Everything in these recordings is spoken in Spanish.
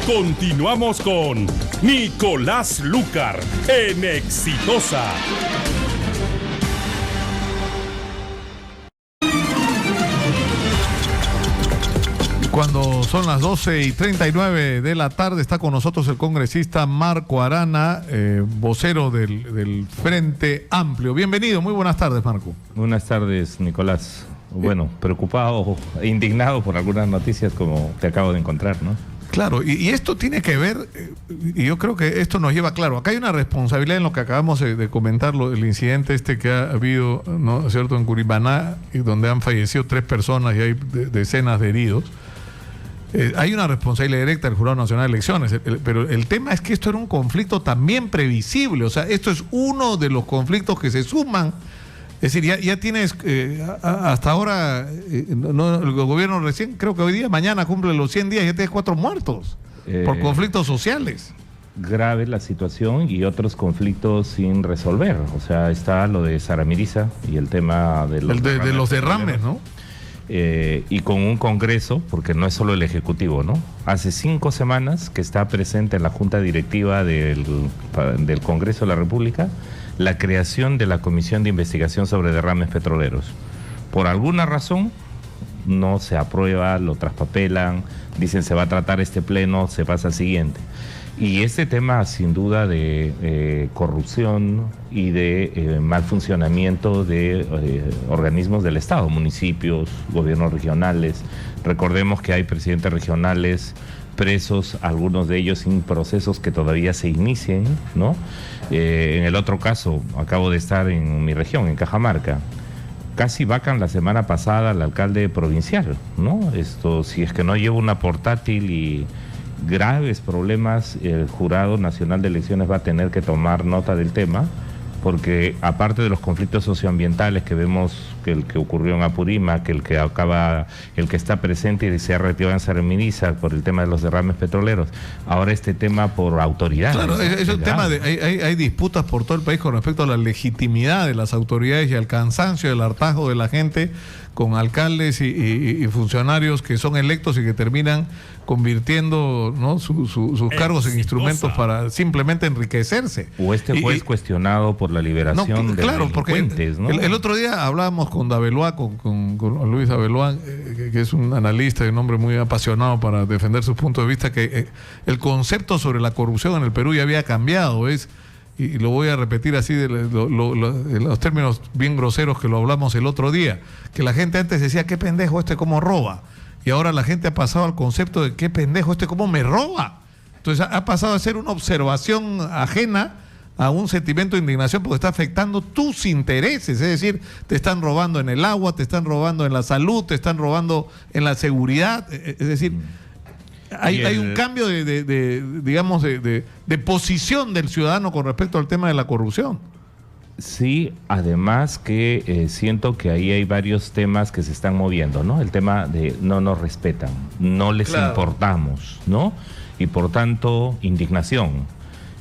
Continuamos con Nicolás Lúcar en Exitosa. Cuando son las 12:39 de la tarde, está con nosotros el congresista Marco Arana, vocero del Frente Amplio. Bienvenido, muy buenas tardes, Marco. Buenas tardes, Nicolás. Bueno, preocupado e indignado por algunas noticias como te acabo de encontrar, ¿no? Claro, y esto tiene que ver, y yo creo que esto nos lleva claro, acá hay una responsabilidad en lo que acabamos de comentar, el incidente este que ha habido, ¿no es cierto?, en Curibaná, y donde han fallecido 3 personas y hay decenas de heridos. Hay una responsabilidad directa del Jurado Nacional de Elecciones, pero el tema es que esto era un conflicto también previsible, o sea, esto es uno de los conflictos que se suman. Es decir, ya tienes, hasta ahora, el gobierno recién, creo que hoy día, mañana cumple los 100 días, ya tienes 4 muertos por conflictos sociales. Grave la situación y otros conflictos sin resolver. O sea, está lo de Sara Mirisa y el tema de los derrames, ¿no? Y con un Congreso, porque no es solo el Ejecutivo, ¿no? Hace 5 semanas que está presente en la Junta Directiva del Congreso de la República la creación de la Comisión de Investigación sobre Derrames Petroleros. Por alguna razón no se aprueba, lo traspapelan, dicen se va a tratar este pleno, se pasa al siguiente. Y este tema sin duda de corrupción y de mal funcionamiento de organismos del Estado, municipios, gobiernos regionales. Recordemos que hay presidentes regionales presos, algunos de ellos sin procesos que todavía se inicien, ¿no? En el otro caso, acabo de estar en mi región, en Cajamarca. Casi vacan la semana pasada al alcalde provincial, ¿no? Si es que no lleva una portátil y graves problemas, el Jurado Nacional de Elecciones va a tener que tomar nota del tema, porque aparte de los conflictos socioambientales que vemos, que el que ocurrió en Apurímac, que el que está presente y se ha retirado en Sara Mirisa por el tema de los derrames petroleros, ahora este tema por autoridades. Claro, es el tema hay disputas por todo el país con respecto a la legitimidad de las autoridades y al cansancio, el hartazgo de la gente con alcaldes y funcionarios que son electos y que terminan convirtiendo, ¿no?, sus cargos en instrumentos para simplemente enriquecerse. O este juez cuestionado por la liberación de delincuentes, ¿no? El otro día hablábamos con Dabeloa, con Luis Dabeloa, que es un analista y un hombre muy apasionado para defender su punto de vista, que el concepto sobre la corrupción en el Perú ya había cambiado, y lo voy a repetir así de los términos bien groseros que lo hablamos el otro día, que la gente antes decía, qué pendejo cómo roba, y ahora la gente ha pasado al concepto de qué pendejo cómo me roba. Entonces ha pasado a ser una observación ajena a un sentimiento de indignación porque está afectando tus intereses, es decir, te están robando en el agua, te están robando en la salud, te están robando en la seguridad, es decir, hay un cambio de posición del ciudadano con respecto al tema de la corrupción. Sí, además que siento que ahí hay varios temas que se están moviendo, ¿no? El tema de no nos respetan, no les importamos, ¿no? Y por tanto, indignación.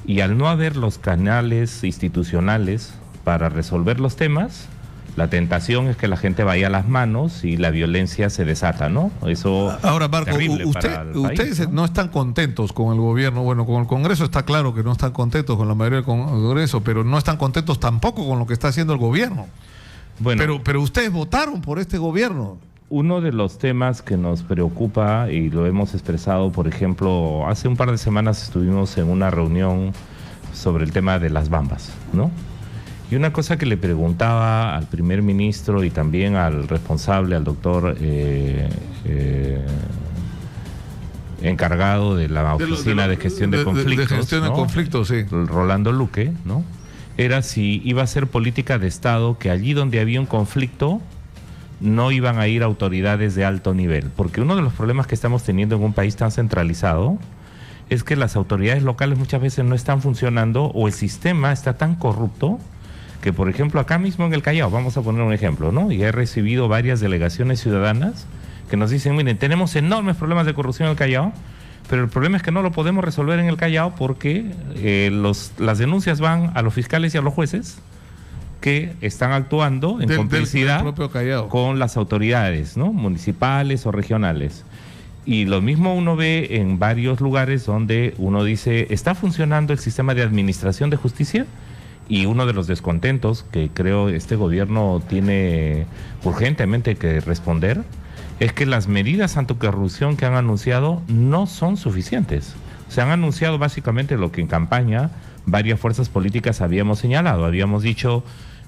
Y al no haber los canales institucionales para resolver los temas, la tentación es que la gente vaya a las manos y la violencia se desata, ¿no? Eso. Ahora, Marco, ustedes no están contentos con el gobierno. Bueno, con el Congreso está claro que no están contentos con la mayoría del Congreso, pero no están contentos tampoco con lo que está haciendo el gobierno. Bueno, pero ustedes votaron por este gobierno. Uno de los temas que nos preocupa, y lo hemos expresado, por ejemplo, hace un par de semanas estuvimos en una reunión sobre el tema de las bambas, ¿no? Y una cosa que le preguntaba al primer ministro y también al responsable, al doctor encargado de la Oficina de Gestión de Conflictos, de gestión de conflictos, sí, Rolando Luque, ¿no?, era si iba a ser política de Estado que allí donde había un conflicto no iban a ir autoridades de alto nivel, porque uno de los problemas que estamos teniendo en un país tan centralizado es que las autoridades locales muchas veces no están funcionando o el sistema está tan corrupto que, por ejemplo, acá mismo en el Callao, vamos a poner un ejemplo, ¿no? Y he recibido varias delegaciones ciudadanas que nos dicen, miren, tenemos enormes problemas de corrupción en el Callao, pero el problema es que no lo podemos resolver en el Callao porque las denuncias van a los fiscales y a los jueces que están actuando en complicidad del propio Callao con las autoridades, ¿no?, municipales o regionales. Y lo mismo uno ve en varios lugares donde uno dice, ¿está funcionando el sistema de administración de justicia? Y uno de los descontentos que creo este gobierno tiene urgentemente que responder es que las medidas anticorrupción que han anunciado no son suficientes. Se han anunciado básicamente lo que en campaña varias fuerzas políticas habíamos señalado. Habíamos dicho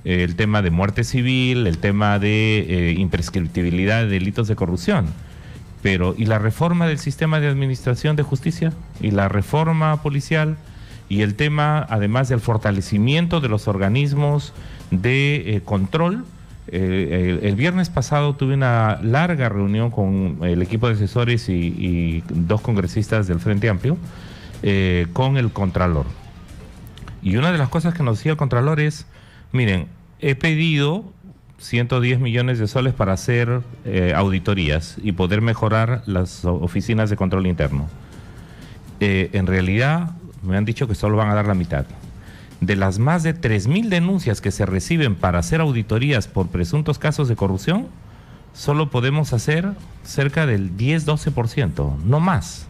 el tema de muerte civil, el tema de imprescriptibilidad de delitos de corrupción. Pero, ¿y la reforma del sistema de administración de justicia? ¿Y la reforma policial? Y el tema, además del fortalecimiento de los organismos de control. El viernes pasado tuve una larga reunión con el equipo de asesores y 2 congresistas del Frente Amplio con el Contralor. Y una de las cosas que nos decía el Contralor es, miren, he pedido 110 millones de soles para hacer auditorías y poder mejorar las oficinas de control interno. En realidad me han dicho que solo van a dar la mitad. De las más de 3.000 denuncias que se reciben para hacer auditorías por presuntos casos de corrupción, solo podemos hacer cerca del 10-12%, no más.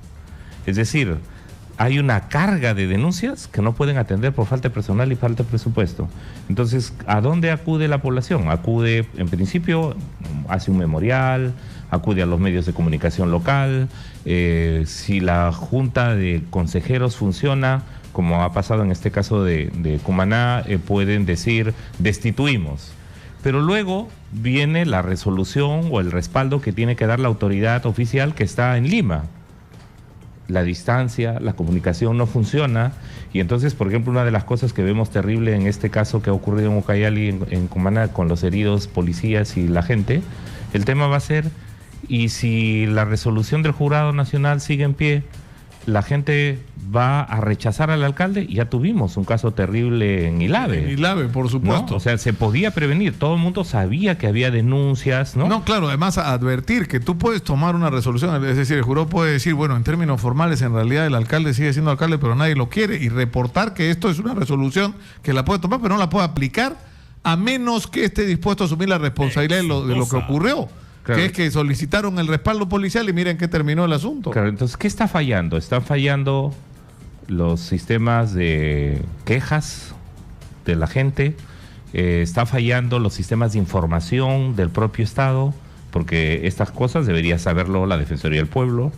Es decir, hay una carga de denuncias que no pueden atender por falta de personal y falta de presupuesto. Entonces, ¿a dónde acude la población? Acude, en principio, hace un memorial, acude a los medios de comunicación local. Si la junta de consejeros funciona, como ha pasado en este caso de Cumaná, pueden decir, destituimos. Pero luego viene la resolución o el respaldo que tiene que dar la autoridad oficial que está en Lima. La distancia, la comunicación no funciona, y entonces, por ejemplo, una de las cosas que vemos terrible en este caso que ha ocurrido en Ucayali, en Cumaná, con los heridos, policías y la gente, el tema va a ser, y si la resolución del Jurado Nacional sigue en pie, la gente va a rechazar al alcalde. Ya tuvimos un caso terrible en Ilave. En Ilave, por supuesto. ¿No? O sea, se podía prevenir. Todo el mundo sabía que había denuncias, ¿no? No, claro, además advertir que tú puedes tomar una resolución, es decir, el jurado puede decir, bueno, en términos formales, en realidad el alcalde sigue siendo alcalde, pero nadie lo quiere, y reportar que esto es una resolución que la puede tomar, pero no la puede aplicar, a menos que esté dispuesto a asumir la responsabilidad de lo que ocurrió. Claro. Que es que solicitaron el respaldo policial y miren qué terminó el asunto. Claro, entonces, ¿qué está fallando? Están fallando los sistemas de quejas de la gente, está fallando los sistemas de información del propio Estado, porque estas cosas debería saberlo la Defensoría del Pueblo,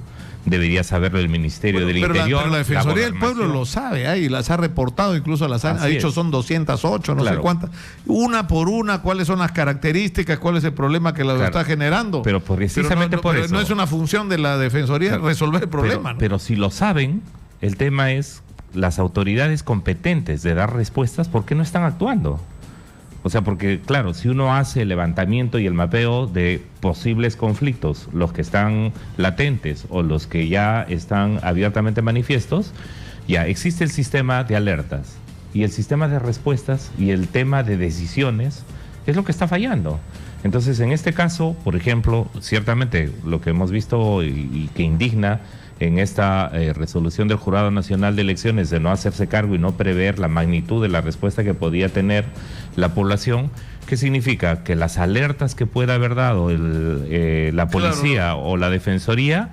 debería saberlo el Ministerio del Interior. Pero la Defensoría del Pueblo lo sabe, ahí las ha reportado, incluso las ha dicho son 208, no sé cuántas. Una por una, cuáles son las características, cuál es el problema que lo está generando. Pero precisamente por eso. No es una función de la Defensoría resolver el problema. Pero si lo saben, el tema es las autoridades competentes de dar respuestas, ¿por qué no están actuando? O sea, porque claro, si uno hace el levantamiento y el mapeo de posibles conflictos, los que están latentes o los que ya están abiertamente manifiestos, ya existe el sistema de alertas y el sistema de respuestas y el tema de decisiones es lo que está fallando. Entonces, en este caso, por ejemplo, ciertamente lo que hemos visto y que indigna en esta resolución del Jurado Nacional de Elecciones de no hacerse cargo y no prever la magnitud de la respuesta que podía tener la población, ¿qué significa? Que las alertas que pueda haber dado la policía o la defensoría,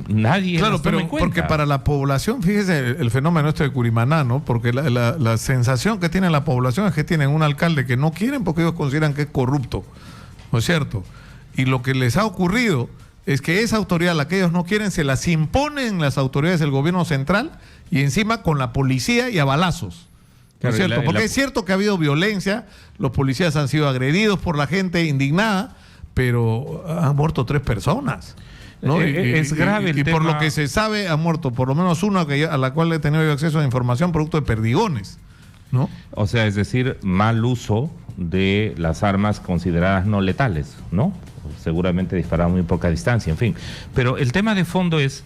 nadie las toma en cuenta. Porque para la población, fíjese el fenómeno este de Curimaná, ¿no? Porque la sensación que tiene la población es que tienen un alcalde que no quieren porque ellos consideran que es corrupto, ¿no es cierto? Y lo que les ha ocurrido es que esa autoridad, la que ellos no quieren, se las imponen las autoridades del gobierno central y encima con la policía y a balazos. ¿No es cierto? Porque es cierto que ha habido violencia, los policías han sido agredidos por la gente indignada, pero han muerto 3 personas. ¿No? Es grave el tema. Por lo que se sabe, ha muerto por lo menos una a la cual he tenido yo acceso a información producto de perdigones, ¿no? O sea, es decir, mal uso de las armas consideradas no letales, ¿no? Seguramente disparado a muy poca distancia, en fin. Pero el tema de fondo es,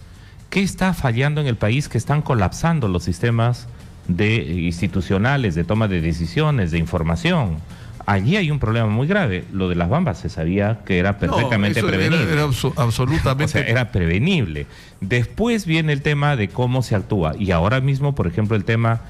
¿qué está fallando en el país? Que están colapsando los sistemas institucionales de toma de decisiones, de información. Allí hay un problema muy grave. Lo de las bambas se sabía que era perfectamente prevenible. Era absolutamente. O sea, era prevenible. Después viene el tema de cómo se actúa. Y ahora mismo, por ejemplo, el tema,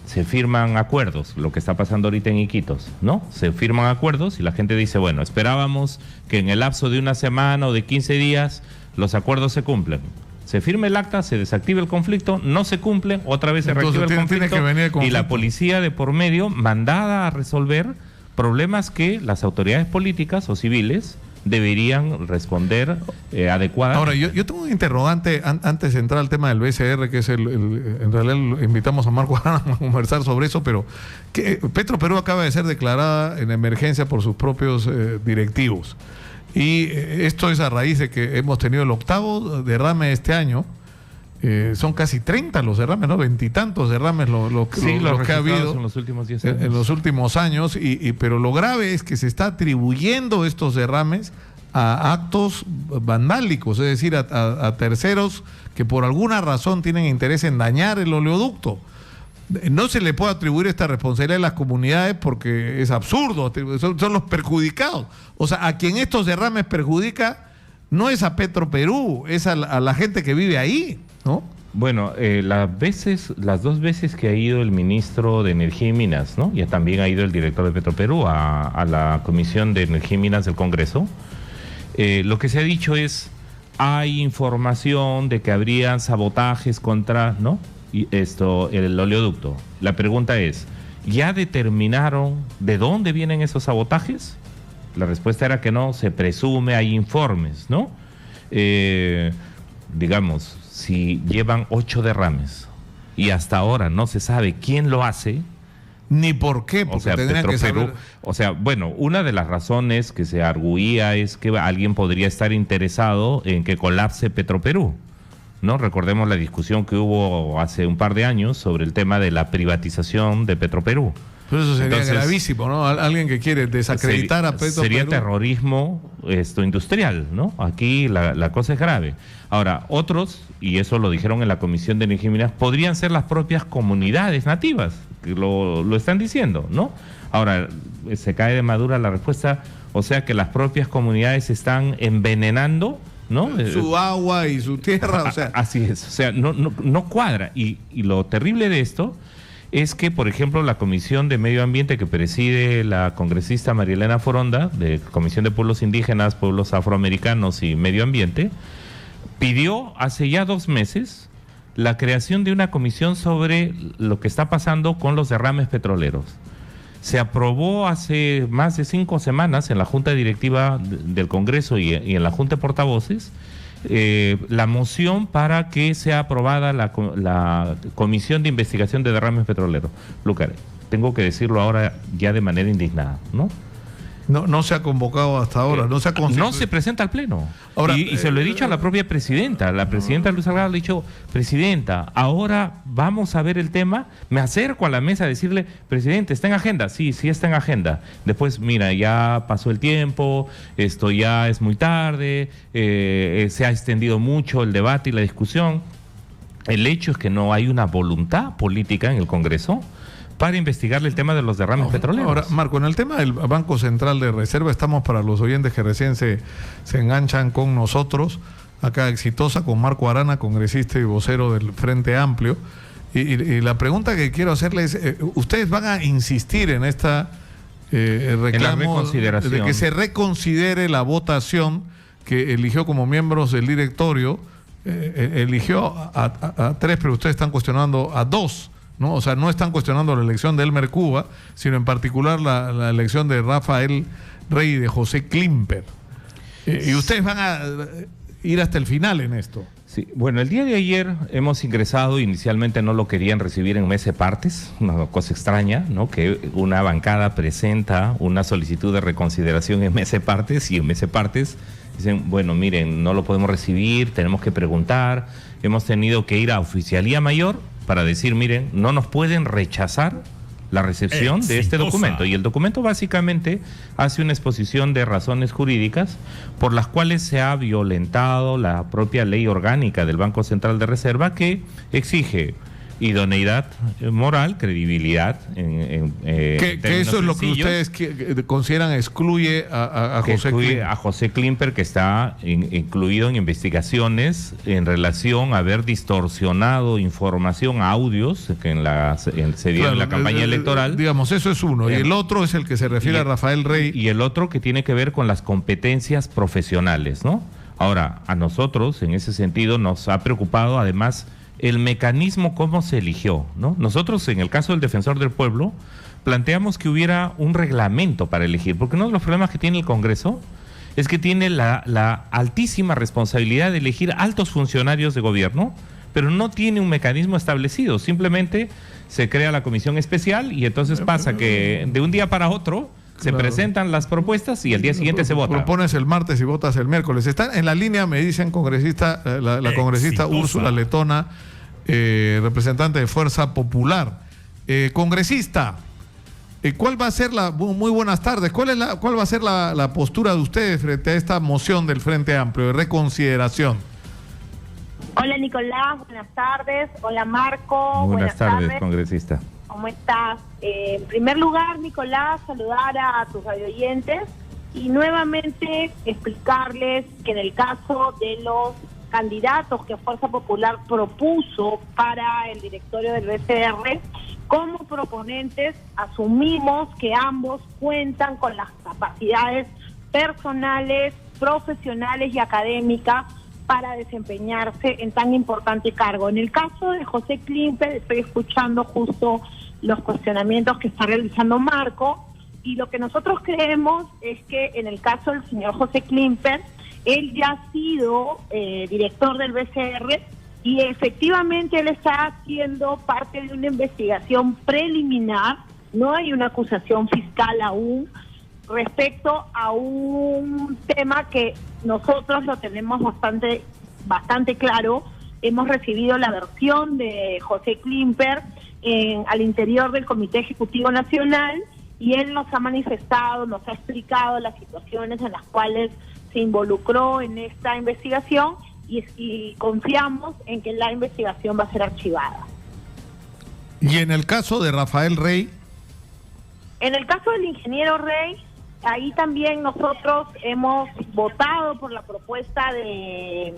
se firman acuerdos, lo que está pasando ahorita en Iquitos, ¿no? Se firman acuerdos y la gente dice, bueno, esperábamos que en el lapso de una semana o de 15 días los acuerdos se cumplen. Se firma el acta, se desactiva el conflicto, no se cumple, otra vez se reactiva el conflicto y la policía de por medio mandada a resolver problemas que las autoridades políticas o civiles deberían responder adecuadamente. Ahora, yo tengo un interrogante antes de entrar al tema del BCR, que es en realidad invitamos a Marco a conversar sobre eso, pero que Petroperú acaba de ser declarada en emergencia por sus propios directivos. Y esto es a raíz de que hemos tenido el 8º derrame este año. Son casi 30 los derrames, ¿no? 20 y tantos derrames los que ha habido en los últimos 10 años. En los últimos años, pero lo grave es que se está atribuyendo estos derrames a actos vandálicos, es decir, a terceros que por alguna razón tienen interés en dañar el oleoducto. No se le puede atribuir esta responsabilidad a las comunidades porque es absurdo, son los perjudicados. O sea, a quien estos derrames perjudica no es a Petroperú, es a la gente que vive ahí, ¿no? Bueno, las dos veces que ha ido el ministro de Energía y Minas, ¿no? Y también ha ido el director de Petroperú a la Comisión de Energía y Minas del Congreso, lo que se ha dicho es, hay información de que habrían sabotajes contra, ¿no? Y el oleoducto. La pregunta es, ¿ya determinaron de dónde vienen esos sabotajes? La respuesta era que no, se presume, hay informes, ¿no? Digamos, si llevan 8 derrames y hasta ahora no se sabe quién lo hace, ni por qué, porque tendrían que saber. O sea, bueno, una de las razones que se arguía es que alguien podría estar interesado en que colapse Petroperú, ¿no? Recordemos la discusión que hubo hace un par de años sobre el tema de la privatización de Petroperú. Pero eso sería gravísimo, ¿no? Alguien que quiere desacreditar a Petroperú. Sería terrorismo industrial, ¿no? Aquí la cosa es grave. Ahora, otros, y eso lo dijeron en la Comisión de Energía y Minas, podrían ser las propias comunidades nativas, que lo están diciendo, ¿no? Ahora, se cae de madura la respuesta, o sea que las propias comunidades están envenenando, ¿no? Su agua y su tierra, o sea. Así es, o sea, no cuadra. Y lo terrible de esto es que, por ejemplo, la Comisión de Medio Ambiente que preside la congresista María Elena Foronda, de Comisión de Pueblos Indígenas, Pueblos Afroamericanos y Medio Ambiente, pidió hace ya 2 meses la creación de una comisión sobre lo que está pasando con los derrames petroleros. Se aprobó hace más de 5 semanas en la Junta Directiva del Congreso y en la Junta de Portavoces la moción para que sea aprobada la Comisión de Investigación de Derrames Petroleros. Lucar, tengo que decirlo ahora ya de manera indignada, ¿no? No se ha convocado hasta ahora, no se presenta al Pleno. Ahora, y se lo he dicho a la propia presidenta. La presidenta Luz Salgado le ha dicho, presidenta, ahora vamos a ver el tema. Me acerco a la mesa a decirle, presidente, ¿está en agenda? Sí está en agenda. Después, mira, ya pasó el tiempo, esto ya es muy tarde, se ha extendido mucho el debate y la discusión. El hecho es que no hay una voluntad política en el Congreso para investigar el tema de los derrames petroleros. Ahora, Marco, en el tema del Banco Central de Reserva, estamos para los oyentes que recién se enganchan con nosotros, acá Exitosa, con Marco Arana, congresista y vocero del Frente Amplio. Y la pregunta que quiero hacerles es, ¿ustedes van a insistir en esta reclamo de que se reconsidere la votación que eligió como miembros del directorio? Eligió a 3, pero ustedes están cuestionando a 2. ¿No? O sea, no están cuestionando la elección de Elmer Cuba, sino en particular la elección de Rafael Rey y de José Klimper. Y ustedes van a ir hasta el final en esto. Sí, bueno, el día de ayer hemos ingresado, inicialmente no lo querían recibir en Mese Partes, una cosa extraña, ¿no? Que una bancada presenta una solicitud de reconsideración en Mese Partes y en Mese Partes dicen, bueno, miren, no lo podemos recibir, tenemos que preguntar, hemos tenido que ir a Oficialía Mayor para decir, miren, no nos pueden rechazar la recepción de este documento. Y el documento básicamente hace una exposición de razones jurídicas por las cuales se ha violentado la propia ley orgánica del Banco Central de Reserva, que exige idoneidad moral, credibilidad. Que eso es lo que ustedes consideran excluye a José Klimper. A José Klimper, que está incluido en investigaciones en relación a haber distorsionado información, audios que se dio en la campaña electoral. Digamos, eso es uno. Y el otro es el que se refiere a Rafael Rey. Y el otro que tiene que ver con las competencias profesionales, ¿no? Ahora, a nosotros, en ese sentido, nos ha preocupado además el mecanismo cómo se eligió, ¿no? Nosotros, en el caso del Defensor del Pueblo, planteamos que hubiera un reglamento para elegir, porque uno de los problemas que tiene el Congreso es que tiene la altísima responsabilidad de elegir altos funcionarios de gobierno, pero no tiene un mecanismo establecido. Simplemente se crea la comisión especial y entonces pasa que de un día para otro se presentan las propuestas y el día siguiente se vota. Propones el martes y votas el miércoles. Está en la línea, me dicen, congresista, la congresista Úrsula Letona, representante de Fuerza Popular. Congresista, ¿cuál va a ser muy buenas tardes, cuál va a ser la postura de ustedes frente a esta moción del Frente Amplio de reconsideración? Hola Nicolás, buenas tardes. Hola Marco. Buenas tardes, congresista. ¿Cómo estás? En primer lugar, Nicolás, saludar a tus radioyentes y nuevamente explicarles que en el caso de los candidatos que Fuerza Popular propuso para el directorio del BCR, como proponentes asumimos que ambos cuentan con las capacidades personales, profesionales y académicas para desempeñarse en tan importante cargo. En el caso de José Klimper, estoy escuchando justo los cuestionamientos que está realizando Marco, y lo que nosotros creemos es que en el caso del señor José Klimper, él ya ha sido director del BCR y efectivamente él está haciendo parte de una investigación preliminar, no hay una acusación fiscal aún, respecto a un tema que nosotros lo tenemos bastante claro. Hemos recibido la versión de José Klimper al interior del Comité Ejecutivo Nacional y él nos ha manifestado, nos ha explicado las situaciones en las cuales se involucró en esta investigación y confiamos en que la investigación va a ser archivada. ¿Y en el caso de Rafael Rey? En el caso del ingeniero Rey, ahí también nosotros hemos votado por la propuesta del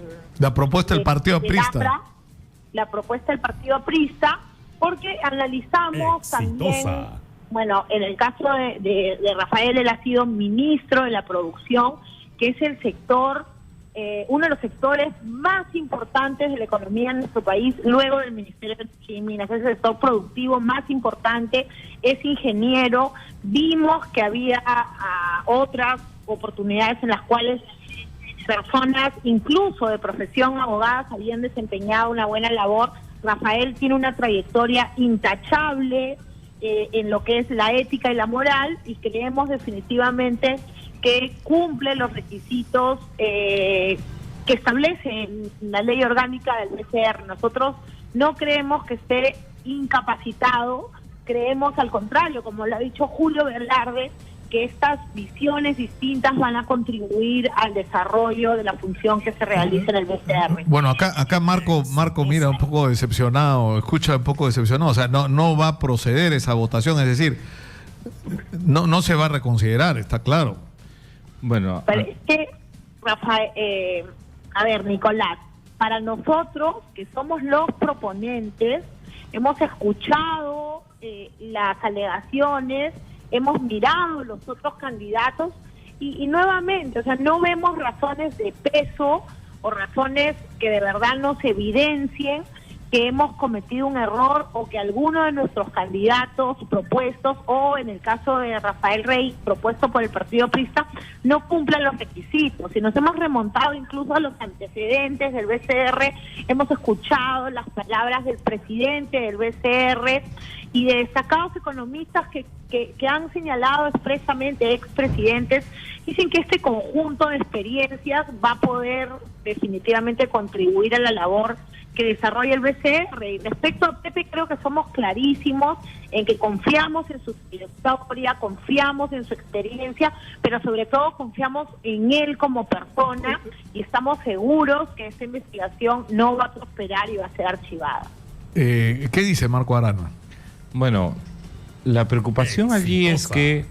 Partido Aprista. La propuesta del Partido Aprista, porque analizamos también, bueno, en el caso de Rafael, él ha sido ministro de la producción, que es el sector, uno de los sectores más importantes de la economía en nuestro país, luego del Ministerio de Minas, es el sector productivo más importante, es ingeniero. Vimos que había otras oportunidades en las cuales personas, incluso de profesión abogadas, habían desempeñado una buena labor. Rafael tiene una trayectoria intachable en lo que es la ética y la moral, y creemos definitivamente que cumple los requisitos que establece la ley orgánica del BCR. Nosotros no creemos que esté incapacitado, creemos al contrario, como lo ha dicho Julio Velarde, que estas visiones distintas van a contribuir al desarrollo de la función que se realiza en el BCR. Bueno, acá Marco mira un poco decepcionado, escucha un poco decepcionado, o sea, no va a proceder esa votación, es decir, no se va a reconsiderar, está claro. Bueno, pero es que, Rafael, a ver, Nicolás, para nosotros, que somos los proponentes, hemos escuchado las alegaciones, hemos mirado los otros candidatos y nuevamente, o sea, no vemos razones de peso o razones que de verdad nos evidencien que hemos cometido un error o que alguno de nuestros candidatos propuestos, o en el caso de Rafael Rey, propuesto por el Partido Aprista, no cumplan los requisitos. Si nos hemos remontado incluso a los antecedentes del BCR, hemos escuchado las palabras del presidente del BCR y de destacados economistas que han señalado expresamente, expresidentes, dicen que este conjunto de experiencias va a poder definitivamente contribuir a la labor que desarrolla el BCR. Y respecto a Pepe, creo que somos clarísimos en que confiamos en su trayectoria, confiamos en su experiencia, pero sobre todo confiamos en él como persona y estamos seguros que esta investigación no va a prosperar y va a ser archivada. ¿Qué dice Marco Arana? Bueno, la preocupación allí es que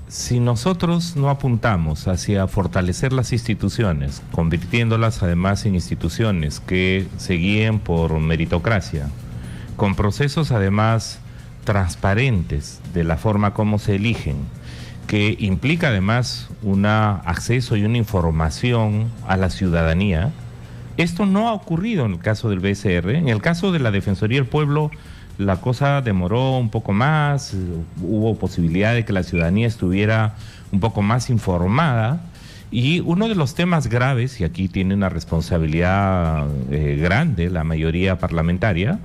si nosotros no apuntamos hacia fortalecer las instituciones, convirtiéndolas además en instituciones que se guíen por meritocracia, con procesos además transparentes de la forma como se eligen, que implica además un acceso y una información a la ciudadanía. Esto no ha ocurrido en el caso del BCR. En el caso de la Defensoría del Pueblo, la cosa demoró un poco más, hubo posibilidad de que la ciudadanía estuviera un poco más informada. Y uno de los temas graves, y aquí tiene una responsabilidad grande la mayoría parlamentaria,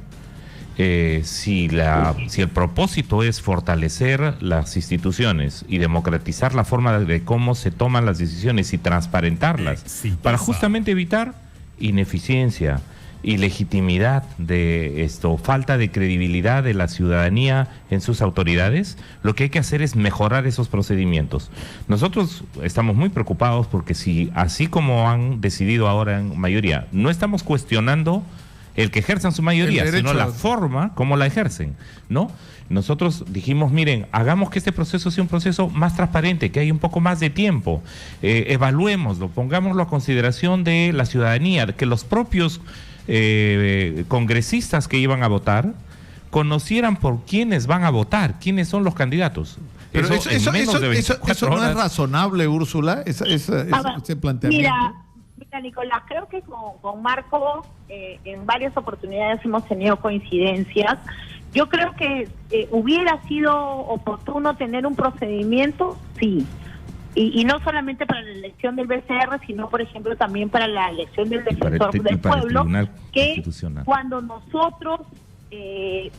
si el propósito es fortalecer las instituciones y democratizar la forma de cómo se toman las decisiones y transparentarlas, para justamente evitar ineficiencia, ilegitimidad de esto, falta de credibilidad de la ciudadanía en sus autoridades, lo que hay que hacer es mejorar esos procedimientos. Nosotros estamos muy preocupados porque si, así como han decidido ahora en mayoría, no estamos cuestionando el que ejerzan su mayoría, sino la forma como la ejercen, ¿no? Nosotros dijimos, miren, hagamos que este proceso sea un proceso más transparente, que haya un poco más de tiempo, evaluémoslo, pongámoslo a consideración de la ciudadanía, que los propios congresistas que iban a votar conocieran por quiénes van a votar, quiénes son los candidatos. Pero eso no es razonable, Úrsula, ese planteamiento. Mira, Nicolás, creo que con Marco en varias oportunidades hemos tenido coincidencias. Yo creo que hubiera sido oportuno tener un procedimiento, sí. Y no solamente para la elección del BCR, sino, por ejemplo, también para la elección del Defensor del Pueblo, que cuando nosotros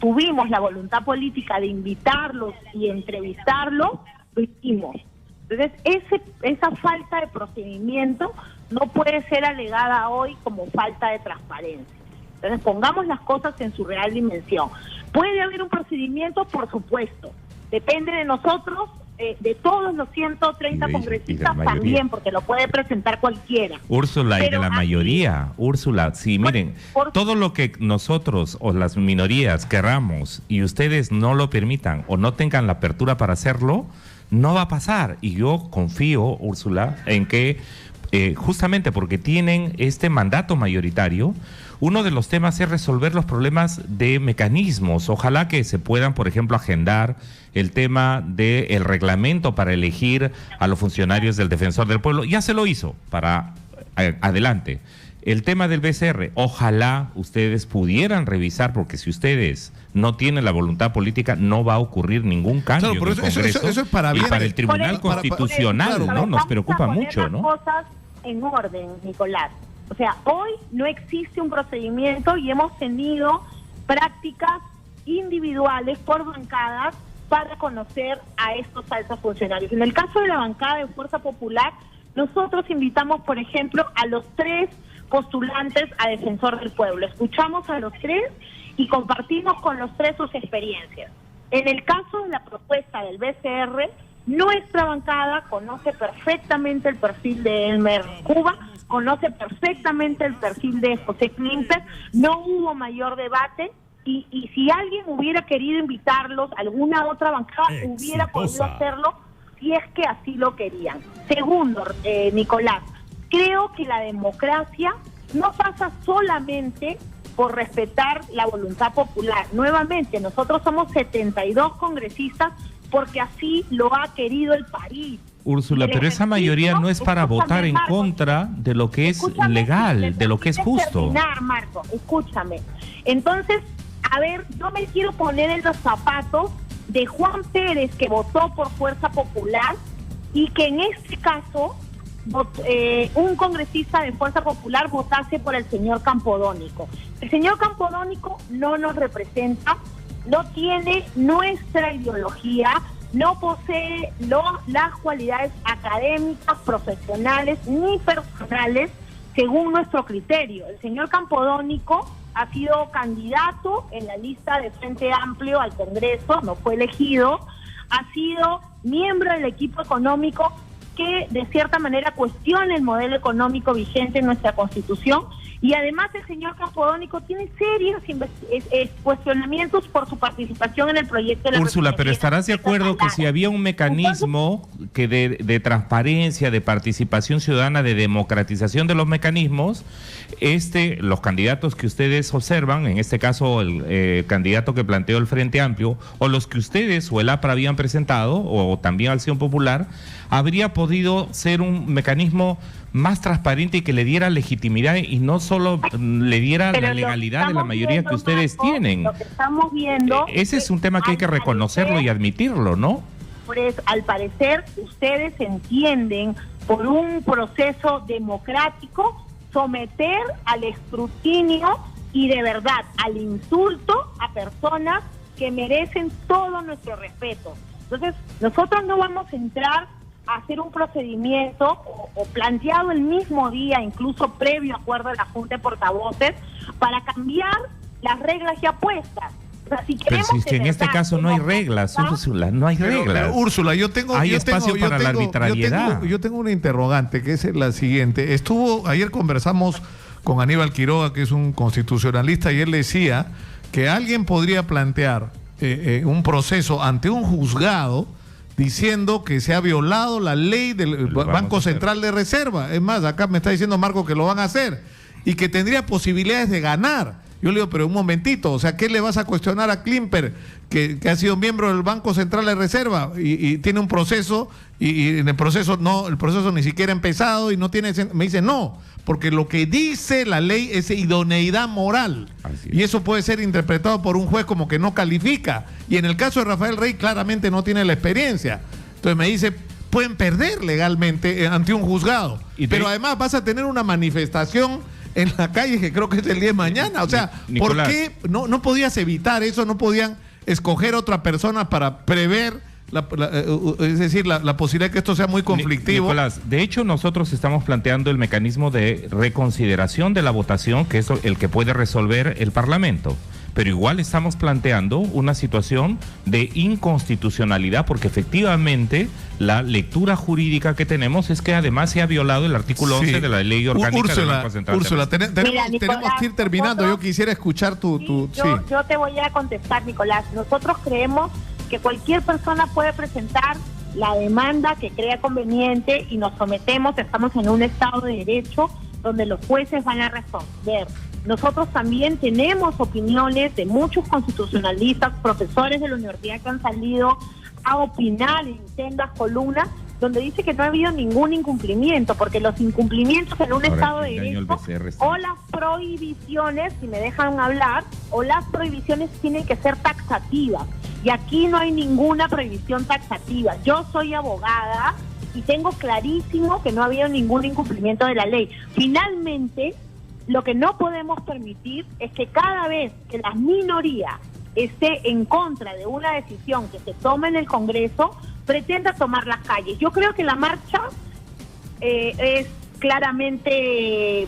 tuvimos la voluntad política de invitarlos y entrevistarlos, lo hicimos. Entonces, esa falta de procedimiento no puede ser alegada hoy como falta de transparencia. Entonces, pongamos las cosas en su real dimensión. ¿Puede haber un procedimiento? Por supuesto. Depende de nosotros, de todos los 130 congresistas también, porque lo puede presentar cualquiera. Úrsula, pero y de la mayoría, Úrsula, sí, miren, todo lo que nosotros o las minorías querramos y ustedes no lo permitan o no tengan la apertura para hacerlo, no va a pasar. Y yo confío, Úrsula, en que justamente porque tienen este mandato mayoritario, uno de los temas es resolver los problemas de mecanismos. Ojalá que se puedan, por ejemplo, agendar el tema del reglamento para elegir a los funcionarios del Defensor del Pueblo. Ya se lo hizo, para adelante. El tema del BCR, ojalá ustedes pudieran revisar, porque si ustedes no tienen la voluntad política, no va a ocurrir ningún cambio en el Congreso. Eso es para bien. Y para el Tribunal Constitucional, ¿no? Nos preocupa mucho, ¿no? Cosas en orden, Nicolás. O sea, hoy no existe un procedimiento y hemos tenido prácticas individuales por bancadas para conocer a estos altos funcionarios. En el caso de la bancada de Fuerza Popular, nosotros invitamos, por ejemplo, a los 3 postulantes a Defensor del Pueblo. Escuchamos a los 3 y compartimos con los 3 sus experiencias. En el caso de la propuesta del BCR, nuestra bancada conoce perfectamente el perfil de Elmer Cuba, conoce perfectamente el perfil de José Klimper, no hubo mayor debate y si alguien hubiera querido invitarlos, alguna otra bancada hubiera podido hacerlo si es que así lo querían. Segundo, Nicolás, creo que la democracia no pasa solamente por respetar la voluntad popular. Nuevamente, nosotros somos 72 congresistas porque así lo ha querido el país. Úrsula, pero esa mayoría no es para votar en contra de lo que es legal, de lo que es justo. Terminar, Marco, escúchame. Entonces, a ver, yo me quiero poner en los zapatos de Juan Pérez, que votó por Fuerza Popular, y que en este caso un congresista de Fuerza Popular votase por el señor Campodónico. El señor Campodónico no nos representa, no tiene nuestra ideología, no posee las cualidades académicas, profesionales ni personales según nuestro criterio. El señor Campodónico ha sido candidato en la lista de Frente Amplio al Congreso, no fue elegido, ha sido miembro del equipo económico que de cierta manera cuestiona el modelo económico vigente en nuestra Constitución Y además el señor Campodónico tiene serios cuestionamientos por su participación en el proyecto de la Úrsula, pero ¿estarás de acuerdo que si había un mecanismo que de transparencia, de participación ciudadana, de democratización de los mecanismos, los candidatos que ustedes observan, en este caso el candidato que planteó el Frente Amplio, o los que ustedes o el APRA habían presentado, o también Acción Popular, habría podido ser un mecanismo más transparente y que le diera legitimidad y no solo le diera la legalidad de la mayoría que ustedes tienen? Lo que estamos viendo ese es un tema que hay que reconocerlo y admitirlo, ¿no? Pues, al parecer, ustedes entienden por un proceso democrático someter al escrutinio y de verdad al insulto a personas que merecen todo nuestro respeto. Entonces, nosotros no vamos a entrar a hacer un procedimiento o planteado el mismo día, incluso previo acuerdo de la Junta de Portavoces, para cambiar las reglas ya puestas. O sea, si pero si es que en este caso no hay reglas, Úrsula, no hay reglas. Pero, Úrsula, hay espacio para la arbitrariedad. Yo tengo una interrogante, que es la siguiente. Ayer conversamos con Aníbal Quiroga, que es un constitucionalista, y él decía que alguien podría plantear un proceso ante un juzgado diciendo que se ha violado la ley del Banco Central de Reserva. Es más, acá me está diciendo Marco que lo van a hacer y que tendría posibilidades de ganar. Yo le digo, pero un momentito, o sea, ¿qué le vas a cuestionar a Klimper, que ha sido miembro del Banco Central de Reserva y tiene un proceso y en el proceso ni siquiera ha empezado y no tiene... Me dice, no, porque lo que dice la ley es idoneidad moral. Y eso puede ser interpretado por un juez como que no califica. Y en el caso de Rafael Rey claramente no tiene la experiencia. Entonces me dice, pueden perder legalmente ante un juzgado. Pero además vas a tener una manifestación en la calle que creo que es el día de mañana. O sea, Nicolás, ¿por qué no podías evitar eso? ¿No podían escoger otra persona para prever es decir, la posibilidad de que esto sea muy conflictivo? Nicolás, de hecho nosotros estamos planteando el mecanismo de reconsideración de la votación, que es el que puede resolver el Parlamento. Pero igual estamos planteando una situación de inconstitucionalidad, porque efectivamente la lectura jurídica que tenemos es que además se ha violado el artículo 11 de la ley orgánica del Banco Central. Úrsula, tenemos que ir terminando. Yo quisiera escuchar yo te voy a contestar, Nicolás. Nosotros creemos que cualquier persona puede presentar la demanda que crea conveniente y nos sometemos. Estamos en un Estado de Derecho donde los jueces van a responder. Nosotros también tenemos opiniones de muchos constitucionalistas, profesores de la universidad que han salido a opinar en sendas columnas, donde dice que no ha habido ningún incumplimiento, porque los incumplimientos en un Estado de Derecho o las prohibiciones, si me dejan hablar, o las prohibiciones tienen que ser taxativas. Y aquí no hay ninguna prohibición taxativa. Yo soy abogada y tengo clarísimo que no ha habido ningún incumplimiento de la ley. Finalmente, lo que no podemos permitir es que cada vez que la minoría esté en contra de una decisión que se toma en el Congreso, pretenda tomar las calles. Yo creo que la marcha es claramente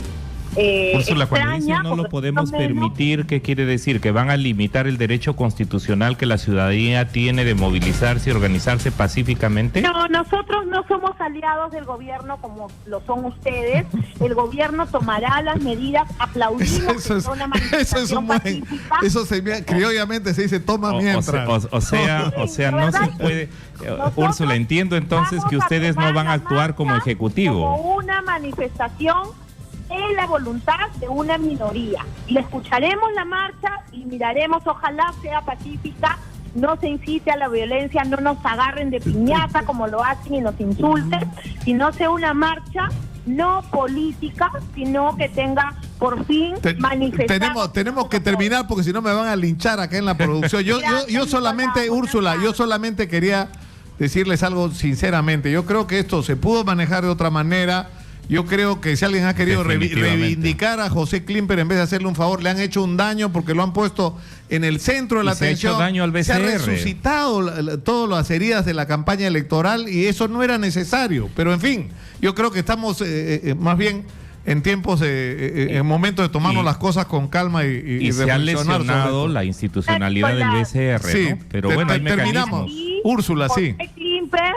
Úrsula, cuando dice no lo podemos permitir, ¿qué quiere decir? ¿Que van a limitar el derecho constitucional que la ciudadanía tiene de movilizarse y organizarse pacíficamente? No, nosotros no somos aliados del gobierno como lo son ustedes. El gobierno tomará las medidas, aplaudimos una manifestación pacífica. Eso criollamente se dice toma mientras. O sea, no se puede... Úrsula, entiendo entonces que ustedes no van a actuar como ejecutivo. Como una manifestación es la voluntad de una minoría. Y escucharemos la marcha y miraremos, ojalá sea pacífica, no se incite a la violencia, no nos agarren de piñata como lo hacen y nos insulten, sino sea una marcha no política, sino que tenga por fin manifestación. Tenemos que terminar porque si no me van a linchar acá en la producción. Yo solamente, Úrsula, yo solamente quería decirles algo sinceramente. Yo creo que esto se pudo manejar de otra manera. Yo creo que si alguien ha querido reivindicar a José Klimper en vez de hacerle un favor, le han hecho un daño porque lo han puesto en el centro de la atención. Se ha hecho daño al BCR. Se ha resucitado todas las heridas de la campaña electoral y eso no era necesario. Pero en fin, yo creo que estamos más bien en tiempos, en momentos de tomarnos las cosas con calma y se ha lesionado la institucionalidad del BCR, sí, ¿no? Pero bueno, hay mecanismos. Úrsula, sí. José Klimper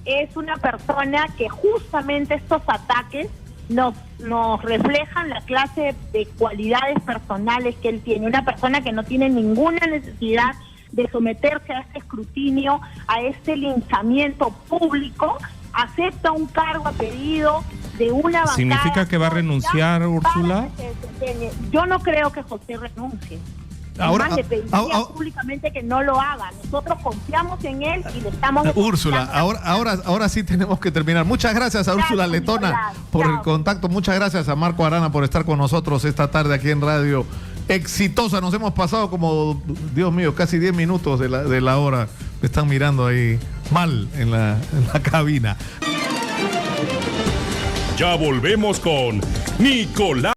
es una persona que justamente estos ataques nos reflejan la clase de cualidades personales que él tiene. Una persona que no tiene ninguna necesidad de someterse a este escrutinio, a este linchamiento público, acepta un cargo a pedido de una bancada. ¿Significa que va a renunciar, Úrsula? Yo no creo que José renuncie. Ahora, Además, le pediría públicamente que no lo haga. Nosotros confiamos en él y le estamos... Úrsula, ahora sí tenemos que terminar. Muchas gracias a Úrsula Letona por el contacto. Muchas gracias a Marco Arana por estar con nosotros esta tarde aquí en Radio Exitosa. Nos hemos pasado como, Dios mío, casi 10 minutos de la hora. Me están mirando ahí mal en la cabina. Ya volvemos con Nicolás